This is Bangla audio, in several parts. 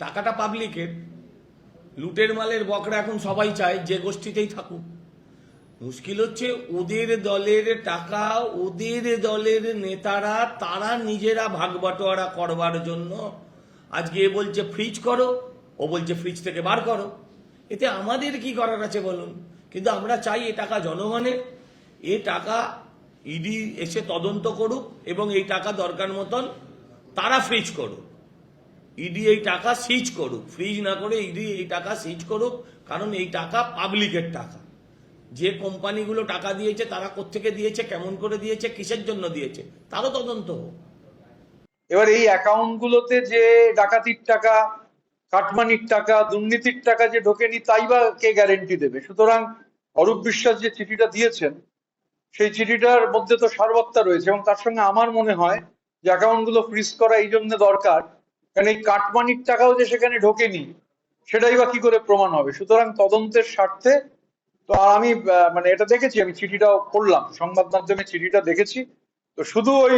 টাকাটা পাবলিকের। লুটের মালের বকরা এখন সবাই চায় যে গোষ্ঠীতেই থাকুক। মুশকিল হচ্ছে ওদের দলের টাকা, ওদের দলের নেতারা তারা নিজেরা ভাগ বাটোয়ারা করবার জন্য আজকে এ বলছে ফ্রিজ করো, ও বলছে ফ্রিজ থেকে বার করো। এতে আমাদের কি করার আছে বলুন? কিন্তু আমরা চাই এ টাকা জনগণের, এ টাকা ইডি এসে তদন্ত করুক এবং এই টাকা দরকার মতন তারা ফ্রিজ করুক। ইডি এই টাকা সিজ করুক, ফ্রিজ না করে ইডি এই টাকা সিজ করুক। কারণ এই টাকা পাবলিকের টাকা। যে কোম্পানিগুলো টাকা দিয়েছে তারা কোত্থেকে দিয়েছে, কেমন করে দিয়েছে, কিসের জন্য দিয়েছে, তারও তদন্ত হোক। এবার এই অ্যাকাউন্টগুলোতে যে ডাকাতির টাকা, কাটমানির টাকা, দুর্নীতির টাকা যে ঢোকেনি তাই বা কে গ্যারেন্টি দেবে? সুতরাং অরূপ বিশ্বাস যে চিঠিটা দিয়েছেন সেই চিঠিটার মধ্যে তো সারবত্তা রয়েছে, এবং তার সঙ্গে আমার মনে হয় যে অ্যাকাউন্টগুলো ফ্রিজ করা এই জন্য দরকার, কারণ এই কাটমানির টাকাও যে সেখানে ঢোকেনি সেটাই বা কি করে প্রমাণ হবে? সুতরাং তদন্তের স্বার্থে তো আমি মানে এটা দেখেছি, আমি চিঠিটাও পড়লাম, সংবাদ মাধ্যমে চিঠিটা দেখেছি। তো শুধু ওই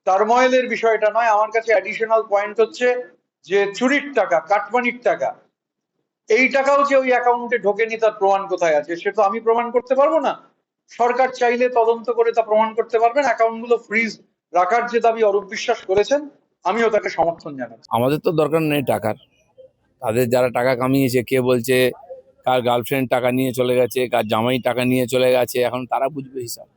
টার্ময়েলের বিষয়টা নয়, আমার কাছে অ্যাডিশনাল পয়েন্ট হচ্ছে যে চুরির টাকা, কাটমানির টাকা, এই টাকাও যে ওই অ্যাকাউন্টে ঢোকেনি তার প্রমাণ কোথায় আছে? সে তো আমি প্রমাণ করতে পারবো না। সরকার চাইলে তদন্ত করে তা প্রমাণ করতে পারবেন। অ্যাকাউন্টগুলো ফ্রিজ রাখার যে দাবি অরূপ বিশ্বাস করেছেন, আমিও তাকে সমর্থন জানাচ্ছি। আমাদের তো দরকার নেই টাকার। তাদের যারা টাকা কামিয়েছে, কে বলছে কার গার্লফ্রেন্ড টাকা নিয়ে চলে গেছে, কার জামাই টাকা নিয়ে চলে গেছে, এখন তারা বুঝবে হিসাব।